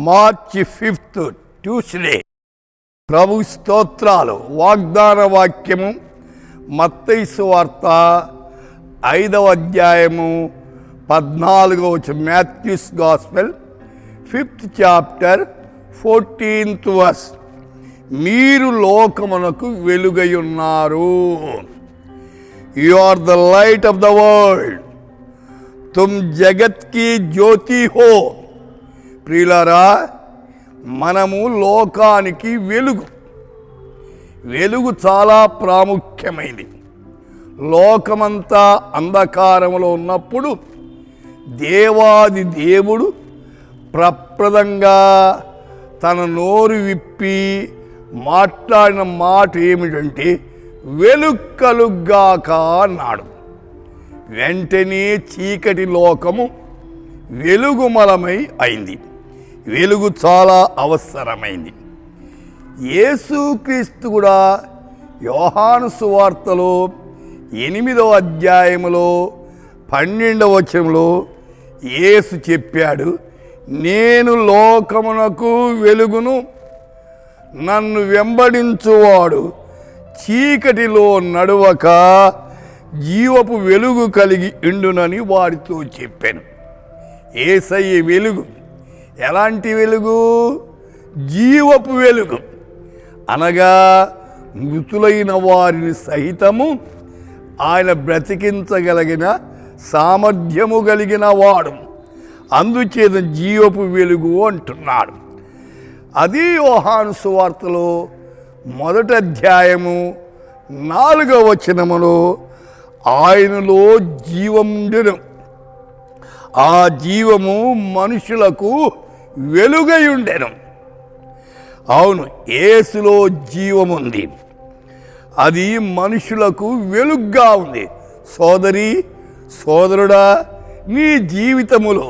మార్చి 5th Tuesday. ప్రభు స్తోత్రాలు. వాగ్దాన వాక్యము మత్తయి సువార్త 5వ అధ్యాయము 14వ వచనం. Matthew's gospel 5th chapter 14th verse. మీరు లోకమునకు వెలుగై ఉన్నారు. You are the light of the world. తుమ్ జగత్ కి జ్యోతి హో. ప్రియులారా, మనము లోకానికి వెలుగు. వెలుగు చాలా ప్రాముఖ్యమైనది. లోకమంతా అంధకారంలో ఉన్నప్పుడు దేవాది దేవుడు ప్రప్రదంగా తన నోరు విప్పి మాట్లాడిన మాట ఏమిటంటే, వెలుగు కలుగ్గాక అన్నాడు. వెంటనే చీకటి లోకము వెలుగుమలమై అయింది. వెలుగు చాలా అవసరమైంది. యేసుక్రీస్తు కూడా యోహాను సువార్తలో 8వ అధ్యాయములో 12వ వచనంలో యేసు చెప్పాడు, నేను లోకమునకు వెలుగును, నన్ను వెంబడించువాడు చీకటిలో నడువక జీవపు వెలుగు కలిగి ఉండునని వారితో చెప్పాను. యేసయ్య వెలుగు. ఎలాంటి వెలుగు? జీవపు వెలుగు. అనగా మృతులైన వారిని సహితము ఆయన బ్రతికించగలిగిన సామర్థ్యము కలిగిన వాడు. అందుచేత జీవపు వెలుగు అంటున్నాడు. అది యోహాను సువార్తలో 1వ అధ్యాయము 4వ వచనములో ఆయనలో జీవముండెను, ఆ జీవము మనుషులకు వెలుగై ఉండెను. అవును, యేసులో జీవముంది. అది మనుషులకు వెలుగ్గా ఉంది. సోదరి, సోదరుడా, నీ జీవితములో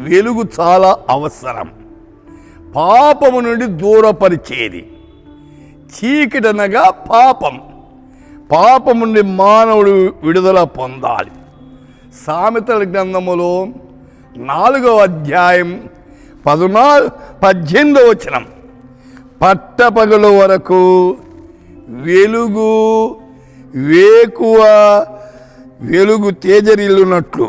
వెలుగు చాలా అవసరం. పాపము నుండి దూరపరిచేది. చీకటనగా పాపం. పాపం నుండి మానవుడు విడుదల పొందాలి. సామెతల గ్రంథములో 4వ అధ్యాయం 18వ వచనం, పట్టపగలు వరకు వెలుగు వేకువ వెలుగు తేజరిల్లునట్లు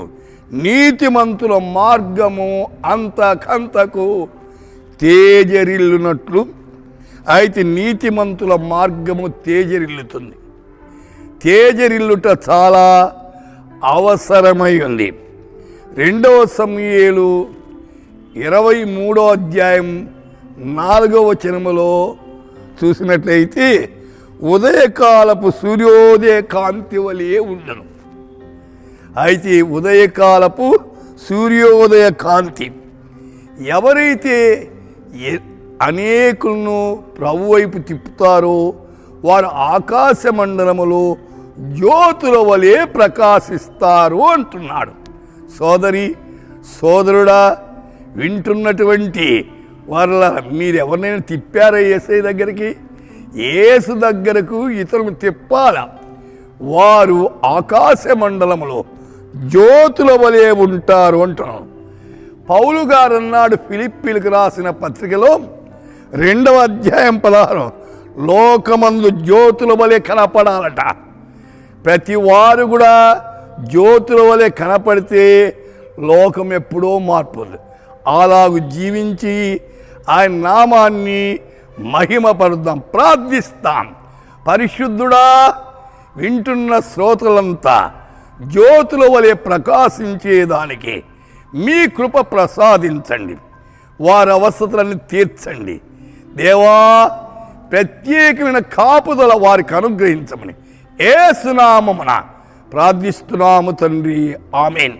నీతిమంతుల మార్గము అంతకంతకు తేజరిల్లునట్లు. అయితే నీతిమంతుల మార్గము తేజరిల్లుతుంది. తేజరిల్లుట చాలా అవసరమై ఉంది. 2వ సమూయేలు 23వ అధ్యాయం 4వ వచనములో చూసినట్లయితే, ఉదయకాలపు సూర్యోదయ కాంతి వలె ఉండను. అయితే ఉదయకాలపు సూర్యోదయ కాంతి ఎవరైతే అనేకులను ప్రభు వైపు తిప్పుతారో వారు ఆకాశ మండలములో జ్యోతుల వలె ప్రకాశిస్తారు అంటున్నాడు. సోదరి, సోదరుడా, వింటున్నటువంటి వాళ్ళ మీరెవరినైనా తిప్పారా యేసయ్య దగ్గరికి? యేసు దగ్గరకు ఇతరులు తిప్పాల. వారు ఆకాశ మండలములో జ్యోతుల వలె ఉంటారు అంటున్నాడు. పౌలు గారు అన్నాడు ఫిలిప్పీలకు రాసిన పత్రికలో 2వ అధ్యాయం 16, లోకమందు జ్యోతుల వలె కనపడాలట. ప్రతి వారు కూడా జ్యోతుల వలె కనపడితే లోకం ఎప్పుడో మార్పుంది. అలాగూ జీవించి ఆయన నామాన్ని మహిమపరుద్దాం, ప్రార్థిస్తాం. పరిశుద్ధుడా, వింటున్న శ్రోతలంతా జ్యోతుల వలె ప్రకాశించేదానికి మీ కృప ప్రసాదించండి. వారి అవసరాలను తీర్చండి. దేవా, ప్రత్యేకమైన కాపుదల వారికి అనుగ్రహించమని యేసు నామమున ప్రార్థిస్తున్నాము తండ్రి. ఆమేన్.